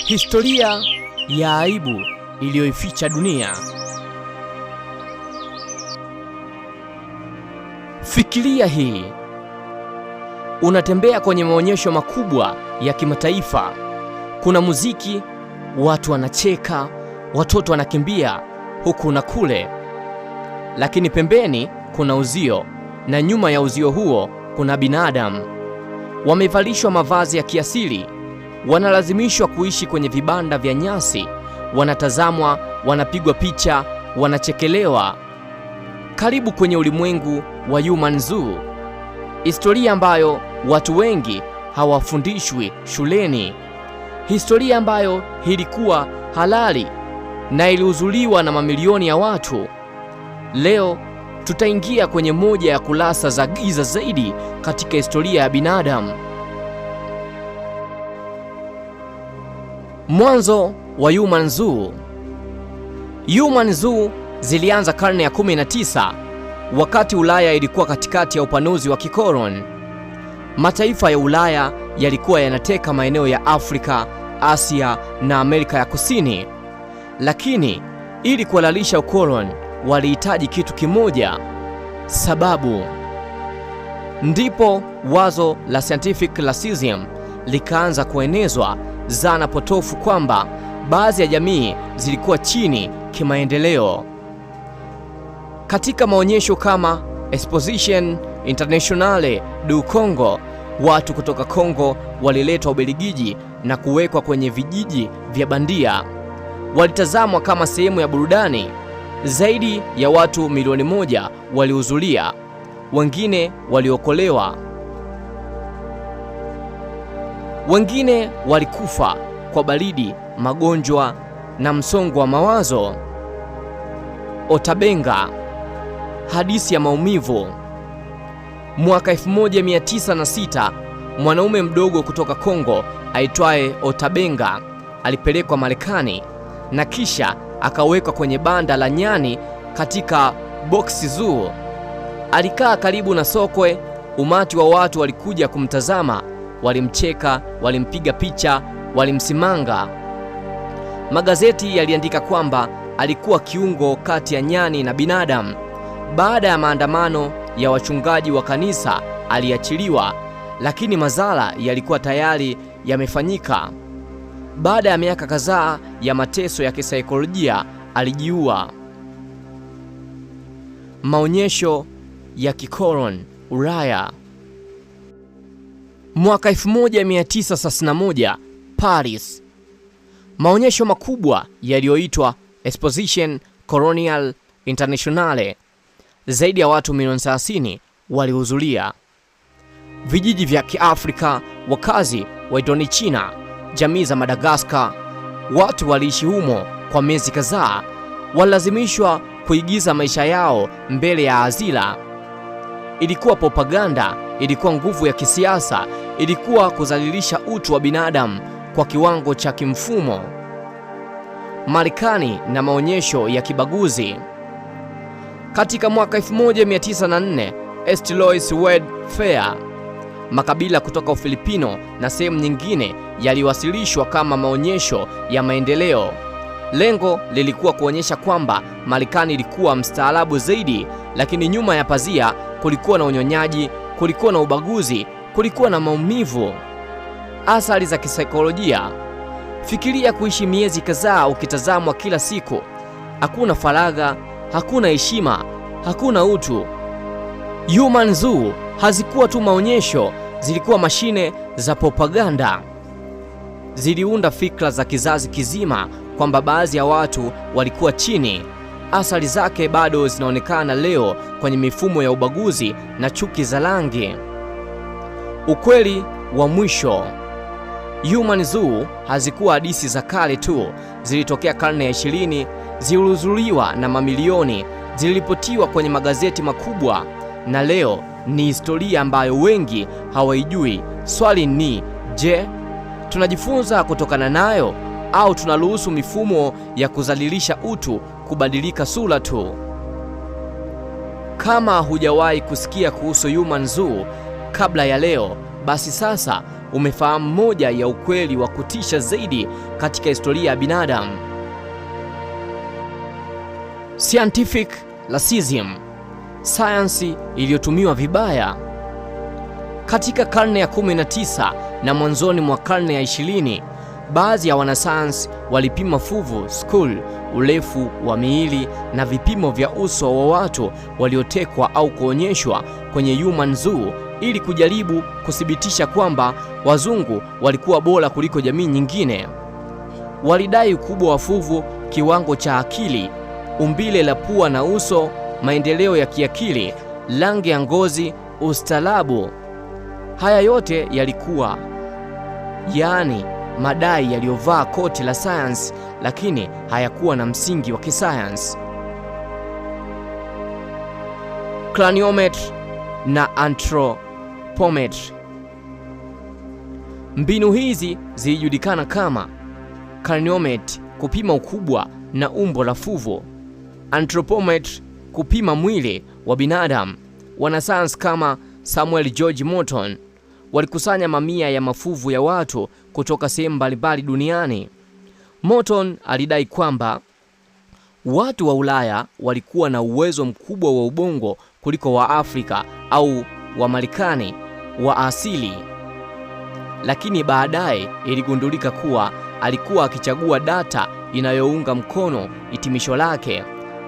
Historia ya aibu iliyoificha dunia. Fikiria hii. Unatembea kwenye maonyesho makubwa ya kimataifa. Kuna muziki, watu wanacheka, watoto wanakimbia huku na kule. Lakini pembeni kuna uzio, na nyuma ya uzio huo kuna binadamu. Wamevalishwa mavazi ya kiasili, wanalazimishwa kuishi kwenye vibanda vya nyasi, wanatazamwa, wanapigwa picha, wanachekelewa. Karibu kwenye ulimwengu wa Human Zoo, historia ambayo watu wengi hawafundishwi shuleni, historia ambayo ilikuwa halali na ilihuzuliwa na mamilioni ya watu. Leo tutaingia kwenye moja ya kurasa za giza zaidi katika historia ya binadamu. Mwanzo wa Human Zoo. Human Zoo zilianza karne ya 19 wakati Ulaya ilikuwa katikati ya upanuzi wa kikoloni. Mataifa ya Ulaya yalikuwa yanateka maeneo ya Afrika, Asia na Amerika ya Kusini. Lakini ili kuhalalisha ukoloni walihitaji kitu kimoja: sababu. Ndipo wazo la scientific racism likaanza kuenezwa, zana potofu kwamba baadhi ya jamii zilikuwa chini kimaendeleo. Katika maonyesho kama Exposition Internationale du Congo, watu kutoka Kongo waliletwa Ubelgiji na kuwekwa kwenye vijiji vya bandia. Walitazamwa kama sehemu ya burudani. Zaidi ya watu milioni 1 walihudhuria, wengine waliokolewa, wengine walikufa kwa baridi, magonjwa na msongo wa mawazo. Otabenga, hadithi ya maumivu. Mwaka 1906 mwanaume mdogo kutoka Kongo aitwaye Otabenga alipelekwa Marekani na kisha akawekwa kwenye banda la nyani katika Box Zoo. Alikaa karibu na sokwe. Umati wa watu walikuja kumtazama, walimcheka, walimpiga picha, walimsimanga. Magazeti yaliandika kwamba alikuwa kiungo kati ya nyani na binadamu. Baada ya maandamano ya wachungaji wa kanisa aliachiliwa, lakini madhara yalikuwa tayari yamefanyika. Baada ya miaka kadhaa ya mateso ya kisaikolojia alijiua. Maonyesho ya kikoloni Ulaya. Mwaka 1931 Paris. Maonyesho makubwa yaliyoitwa Exposition Coloniale Internationale. Zaidi ya watu milioni 30 walihudhuria. Vijiji vya Kiafrika, wakazi wa Indochina, jamii za Madagascar, watu waliishi humo kwa miezi kadhaa. Walilazimishwa kuigiza maisha yao mbele ya hadhira. Ilikuwa propaganda, ilikuwa nguvu ya kisiasa, ilikuwa kudhalilisha utu wa binadamu kwa kiwango cha kimfumo. Marekani na maonyesho ya kibaguzi. Katika mwaka 1904 St. Louis World Fair, makabila kutoka Ufilipino na sehemu nyingine yaliwasilishwa kama maonyesho ya maendeleo. Lengo lilikuwa kuonyesha kwamba Marekani ilikuwa mstaarabu zaidi, lakini nyuma ya pazia kulikuwa na unyonyaji, kulikuwa na ubaguzi, kulikuwa na maumivu. Athari za kisaikolojia. Fikiria kuishi miezi kadhaa ukitazamwa kila siku. Hakuna faragha, hakuna heshima, hakuna utu. Human Zoo hazikuwa tu maonyesho, zilikuwa mashine za propaganda. Ziliunda fikra za kizazi kizima kwamba baadhi ya watu walikuwa chini. Athari zake bado zinaonekana leo kwenye mifumo ya ubaguzi na chuki za rangi. Ukweli wa mwisho. Human Zoo hazikuwa hadithi za kale tu, zilitokea karne ya 20, zilihudhuriwa na mamilioni, ziliripotiwa kwenye magazeti makubwa, na leo ni historia ambayo wengi hawaijui. Swali ni, je, tunajifunza kutokana nayo au tunaruhusu mifumo ya kudhalilisha utu kubadilika sura tu? Kama hujawahi kusikia kuhusu Human Zoo kabla ya leo, basi sasa umefahamu moja ya ukweli wa kutisha zaidi katika historia ya binadamu. Scientific racism, sayansi iliyotumiwa vibaya. Katika karne ya 19 na mwanzoni mwa karne ya 20, baadhi ya wanasayansi walipima fuvu, skull, urefu wa miili na vipimo vya uso wa watu waliotekwa au kuonyeshwa kwenye human zoo ili kujaribu kuthibitisha kwamba wazungu walikuwa bora kuliko jamii nyingine. Walidai ukubwa wa fuvu, kiwango cha akili, umbile la pua na uso, maendeleo ya kiakili, rangi ya ngozi, ustaarabu. Haya yote yalikuwa madai yaliyovaa koti la science, lakini hayakuwa na msingi wa kisayansi. Craniometry na anthropometry. Mbinu hizi zilijulikana kama craniometry, kupima ukubwa na umbo la fuvu; anthropometry, kupima mwili wa binadamu. Wanasayansi kama Samuel George Morton walikusanya mamia ya mafuvu ya watu kutoka sehemu mbalimbali duniani. Morton alidai kwamba watu wa Ulaya walikuwa na uwezo mkubwa wa ubongo kuliko wa Afrika au wa Marekani wa asili, lakini baadaye iligundulika kuwa alikuwa akichagua data inayounga mkono hitimisho lake.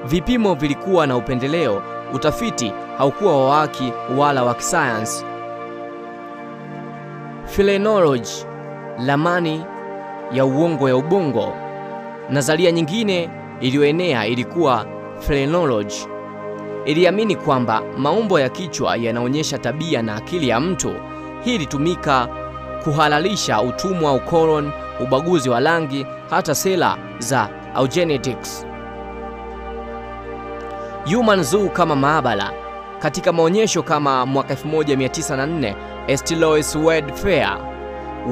Vipimo vilikuwa na upendeleo, utafiti haukuwa wa haki wala wa kisayansi. Phrenology, ramani ya uongo ya ubongo. Nadharia nyingine iliyoenea ilikuwa phrenology. Iliamini kwamba maumbo ya kichwa yanaonyesha tabia na akili ya mtu. Hii ilitumika kuhalalisha utumwa, ukoloni, ubaguzi wa rangi, hata sera za eugenics. Human Zoo kama maabara. Katika maonyesho kama mwaka 1904 St. Louis World Fair,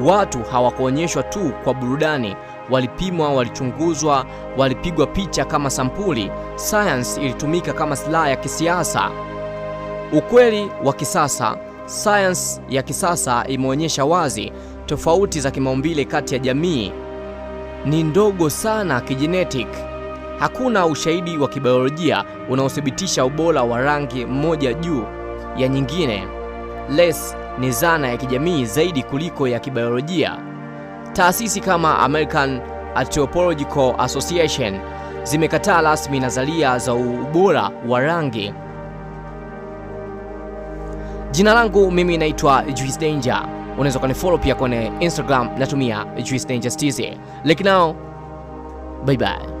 watu hawakuonyeshwa tu kwa burudani, walipimwa, walichunguzwa, walipigwa picha kama sampuli. Science ilitumika kama silaha ya kisiasa. Ukweli wa kisasa. Science ya kisasa imeonyesha wazi tofauti za kimaumbile kati ya jamii ni ndogo sana kigenetic. Hakuna ushahidi wa kibiolojia unaothibitisha ubora wa rangi moja juu ya nyingine. Race ni zana ya kijamii zaidi kuliko ya kibiolojia. Taasisi kama American Anthropological Association zimekataa rasmi nadharia za ubora wa rangi. Jina langu mimi naitwa Juice Danger. Unaweza kunifollow pia kwenye Instagram, natumia Juice Danger TZ. Like now, bye bye.